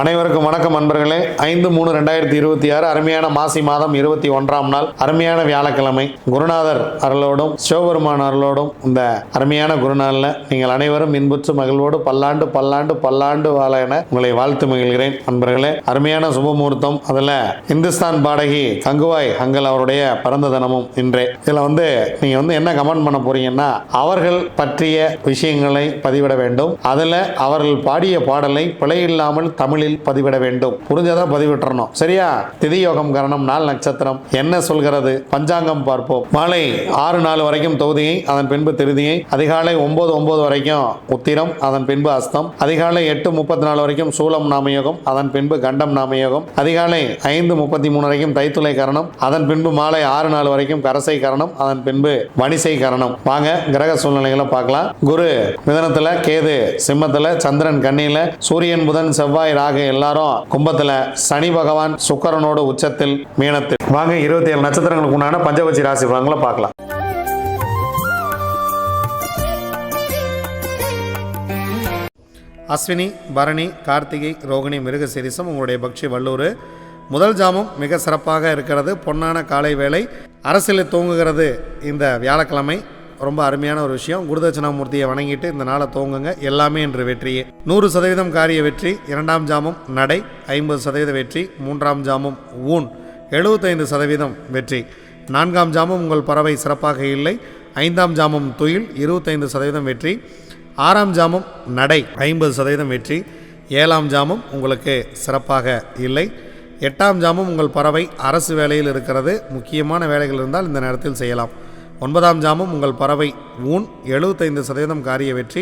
அனைவருக்கும் வணக்கம் நண்பர்களே. 5/3/2026 அருமையான மாசி மாதம் 21ஆம் நாள், அருமையான வியாழக்கிழமை. குருநாதர் அருளோடும் சிவபெருமான் அருளோடும் இந்த அருமையான குருநாளில் நீங்கள் அனைவரும் இன்புற்று மகிழ்வோடு பல்லாண்டு பல்லாண்டு பல்லாண்டு வாழ என உங்களை வாழ்த்து மகிழ்கிறேன். நண்பர்களே, அருமையான சுபமுகூர்த்தம். அதில் இந்துஸ்தான் பாடகி கங்குவாய் ஹங்கல் அவருடைய பிறந்த தினமும் இன்றே. இதில் நீங்கள் என்ன கமெண்ட் பண்ண போறீங்கன்னா, அவர்கள் பற்றிய விஷயங்களை பதிவிட வேண்டும். அதில் அவர்கள் பாடிய பாடலை பிழை இல்லாமல் தமிழில் பதிவிட வேண்டும். புரிஞ்சதான் பதிவிட்டுறணும், சரியா? திதி யோகம் கரணம், நாள் நட்சத்திரம் என்ன சொல்கிறது, பஞ்சாங்கம் பார்ப்போம். மாலை 6:04 வரைக்கும் தொகுதியை, அதன் பின்பு திருதியை. அதிகாலை 9:09 வரைக்கும் உத்திரம், அதன் பின்பு அஸ்தம். அதிகாலை 8:34 வரைக்கும் சூலம் நாமயோகம், அதன் பின்பு கண்டம் நாமயோகம். அதிகாலை 5:33 வரைக்கும் தைத்துளை கரணம், அதன் பின்பு மாலை 6:04 வரைக்கும் கரசை கரணம், அதன் பின்பு வணிசை கரணம். வாங்க கிரக சூழ்நிலைகளை பார்க்கலாம். குரு மிதனத்துல, கேது சிம்மத்துல, சந்திரன் கன்னியில, சூரியன் புதன் செவ்வாய் ராகு எல்லாரும் கும்பத்துல, சனி பகவான் சுக்கிரனோடு உச்சத்தில் மீனத்தில். வாங்க 27 நட்சத்திரங்களுக்கு உண்டான பஞ்சபட்சி ராசி பலன்களை பார்க்கலாம். அஸ்வினி, பரணி, கார்த்திகை, ரோகிணி, மிருகசீரிசம் உங்களுடைய பக்ஷி வல்லூர். முதல் ஜாமம் மிக சிறப்பாக இருக்கிறது. பொன்னான காலை வேளை. அரசியலில் தூங்குகிறது இந்த வியாழக்கிழமை. ரொம்ப அருமையான ஒரு விஷயம். குருதட்சிணாமூர்த்தியை வணங்கிட்டு இந்த நாளை தூங்குங்க. எல்லாமே என்று வெற்றியே. 100% காரிய வெற்றி. 2ஆம் ஜாமம் நடை 50% வெற்றி. 3ஆம் ஜாமம் ஊன் 75% வெற்றி. 4ஆம் ஜாமம் உங்கள் பறவை சிறப்பாக இல்லை. 5ஆம் ஜாமம் துயில் 25% வெற்றி. 6ஆம் ஜாமம் நடை 50% வெற்றி. 7ஆம் ஜாமம் உங்களுக்கு சிறப்பாக இல்லை. 8ஆம் ஜாமம் உங்கள் பறவை அரசு வேலையில் இருக்கிறது. முக்கியமான வேலைகள் இருந்தால் இந்த நேரத்தில் செய்யலாம். 9ஆம் ஜாமம் உங்கள் பறவை ஊன் 75% காரிய வெற்றி.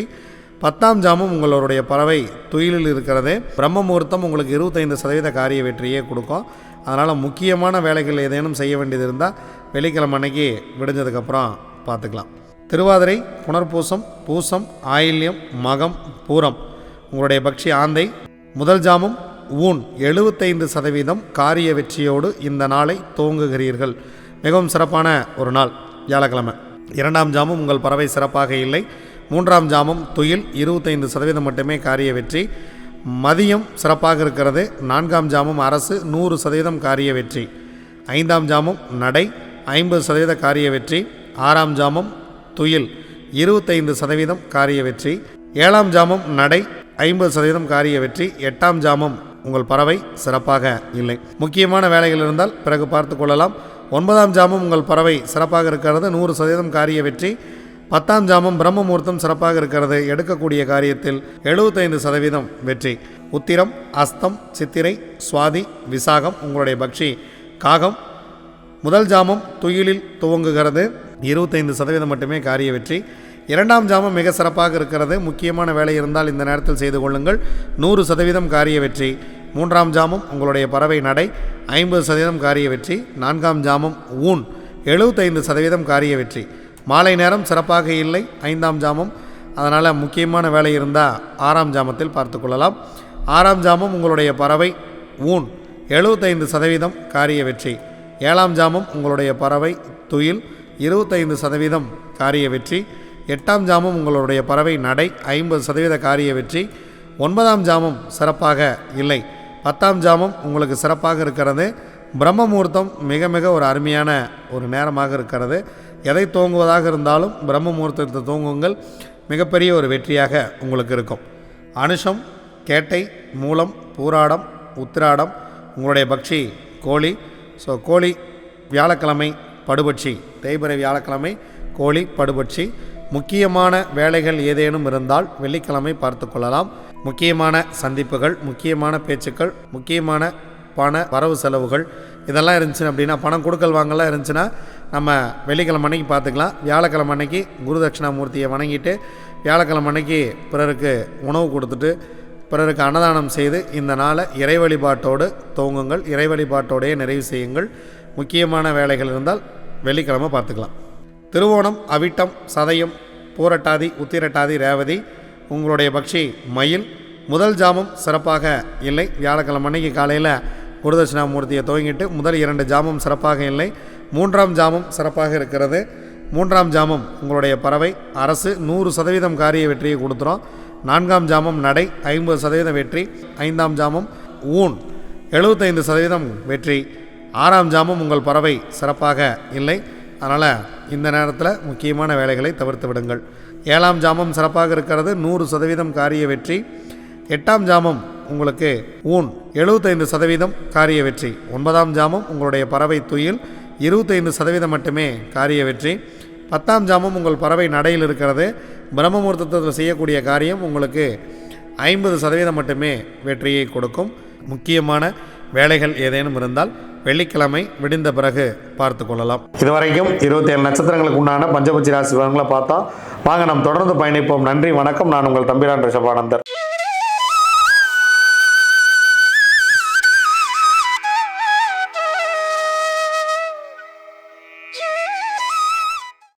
10ஆம் ஜாமம் உங்களுடைய பறவை துயிலில் இருக்கிறது. பிரம்ம முகூர்த்தம் உங்களுக்கு 25% காரிய வெற்றியே கொடுக்கும். அதனால் முக்கியமான வேலைகள் ஏதேனும் செய்ய வேண்டியது இருந்தால் வெள்ளிக்கிழமை அன்னைக்கு விடிஞ்சதுக்கப்புறம் பார்த்துக்கலாம். திருவாதிரை, புனர்பூசம், பூசம், ஆயில்யம், மகம், பூரம் உங்களுடைய பக்ஷி ஆந்தை. முதல் ஜாமம் ஊன் 75% காரிய வெற்றியோடு இந்த நாளை துவங்குகிறீர்கள். மிகவும் சிறப்பான ஒரு நாள் வியாழக்கிழமை. 2ஆம் ஜாமம் உங்கள் பறவை சிறப்பாக இல்லை. 3ஆம் ஜாமம் துயில் 25% மட்டுமே காரிய வெற்றி. மதியம் சிறப்பாக இருக்கிறது. 4ஆம் ஜாமம் அரசு 100% காரிய வெற்றி. 5ஆம் ஜாமம் நடை 50% காரிய வெற்றி. 6ஆம் ஜாமம் துயில் 25% காரிய வெற்றி. 7ஆம் ஜாமம் நடை 50% காரிய வெற்றி. 8ஆம் ஜாமம் உங்கள் பறவை சிறப்பாக இல்லை. முக்கியமான வேலைகள் இருந்தால் பிறகு பார்த்து கொள்ளலாம். 9ஆம் ஜாமம் உங்கள் பறவை சிறப்பாக இருக்கிறது. 100% காரிய வெற்றி. 10ஆம் ஜாமம் பிரம்ம முகூர்த்தம் சிறப்பாக இருக்கிறது. எடுக்கக்கூடிய காரியத்தில் 75% வெற்றி. உத்திரம், அஸ்தம், சித்திரை, சுவாதி, விசாகம் உங்களுடைய பக்ஷி காகம். முதல் ஜாமம் துயிலில் துவங்குகிறது. 25% மட்டுமே காரிய வெற்றி. 2ஆம் ஜாமம் மிக சிறப்பாக இருக்கிறது. முக்கியமான வேலை இருந்தால் இந்த நேரத்தில் செய்து கொள்ளுங்கள். 100% காரிய வெற்றி. 3ஆம் ஜாமம் உங்களுடைய பறவை நடை 50% காரிய வெற்றி. 4ஆம் ஜாமம் ஊன் 75% காரிய வெற்றி. மாலை நேரம் சிறப்பாக இல்லை. 5ஆம் ஜாமம், அதனால் முக்கியமான வேலை இருந்தால் 6ஆம் ஜாமத்தில் பார்த்து கொள்ளலாம். 6ஆம் ஜாமம் உங்களுடைய பறவை ஊன் 75% காரிய வெற்றி. 7ஆம் ஜாமம் உங்களுடைய பறவை துயில் 25% காரிய வெற்றி. 8ஆம் ஜாமம் உங்களுடைய பறவை நடை 50% காரிய வெற்றி. 9ஆம் ஜாமம் சிறப்பாக இல்லை. 10ஆம் ஜாமம் உங்களுக்கு சிறப்பாக இருக்கிறது. பிரம்ம முகூர்த்தம் மிக மிக ஒரு அருமையான ஒரு நேரமாக இருக்கிறது. எதை தூங்குவதாக இருந்தாலும் பிரம்ம முகூர்த்தத்தை தூங்குங்கள். மிகப்பெரிய ஒரு வெற்றியாக உங்களுக்கு இருக்கும். அனுஷம், கேட்டை, மூலம், பூராடம், உத்திராடம் உங்களுடைய பக்ஷி கோழி. ஸோ கோழி வியாழக்கிழமை படுபட்சி. தேய்பிறை வியாழக்கிழமை கோழி படுபட்சி. முக்கியமான வேலைகள் ஏதேனும் இருந்தால் வெள்ளிக்கிழமை பார்த்து கொள்ளலாம். முக்கியமான சந்திப்புகள், முக்கியமான பேச்சுக்கள், முக்கியமான பண வரவு செலவுகள் இதெல்லாம் இருந்துச்சு அப்படின்னா, பணம் கொடுக்கல் வாங்கலாம் இருந்துச்சுன்னா நம்ம வெள்ளிக்கிழமை அன்னைக்கு பார்த்துக்கலாம். வியாழக்கிழமை அன்னைக்கு குருதட்சிணாமூர்த்தியை வணங்கிட்டு வியாழக்கிழமை அன்னைக்கு பிறருக்கு உணவு கொடுத்துட்டு பிறருக்கு அன்னதானம் செய்து இந்த நாளை இறை வழிபாட்டோடு துவங்குங்கள். இறை வழிபாட்டோடையே நிறைவு செய்யுங்கள். முக்கியமான வேலைகள் இருந்தால் வெள்ளிக்கிழமை பார்த்துக்கலாம். திருவோணம், அவிட்டம், சதயம், பூரட்டாதி, உத்திரட்டாதி, ரேவதி உங்களுடைய பக்ஷி மயில். முதல் ஜாமம் சிறப்பாக இல்லை. வியாழக்கிழமை அன்னைக்கு காலையில் குருதட்சிணாமூர்த்தியை துவங்கிட்டு முதல் 2 ஜாமம் சிறப்பாக இல்லை. 3ஆம் ஜாமம் சிறப்பாக இருக்கிறது. 3ஆம் ஜாமம் உங்களுடைய பறவை அரசு 100% காரிய வெற்றியை கொடுத்துரும். 4ஆம் ஜாமம் நடை 50% வெற்றி. 5ஆம் ஜாமம் ஊன் 75% வெற்றி. 6ஆம் ஜாமம் உங்கள் பறவை சிறப்பாக இல்லை, அதனால் இந்த நேரத்தில் முக்கியமான வேலைகளை தவிர்த்து விடுங்கள். 7ஆம் ஜாமம் சிறப்பாக இருக்கிறது, 100% காரிய வெற்றி. 8ஆம் ஜாமம் உங்களுக்கு ஊன் 75% காரிய வெற்றி. 9ஆம் ஜாமம் உங்களுடைய பறவை துயில் 25% மட்டுமே காரிய வெற்றி. 10ஆம் ஜாமம் உங்கள் பறவை நடையில் இருக்கிறது, பிரம்ம முகூர்த்தத்தில் செய்யக்கூடிய காரியம் உங்களுக்கு 50% மட்டுமே வெற்றியை கொடுக்கும். முக்கியமான வேலைகள் ஏதேனும் இருந்தால் வெள்ளிக்கிழமை விடிந்த பிறகு பார்த்து கொள்ளலாம். இதுவரைக்கும் 27 நட்சத்திரங்களுக்கு உண்டான பஞ்சபட்சி ராசி பலன்களை பார்த்தோம். வாங்க நாம் தொடர்ந்து பயணிப்போம். நன்றி, வணக்கம். நான் உங்கள் தம்பிரான் ரிஷபானந்தர்.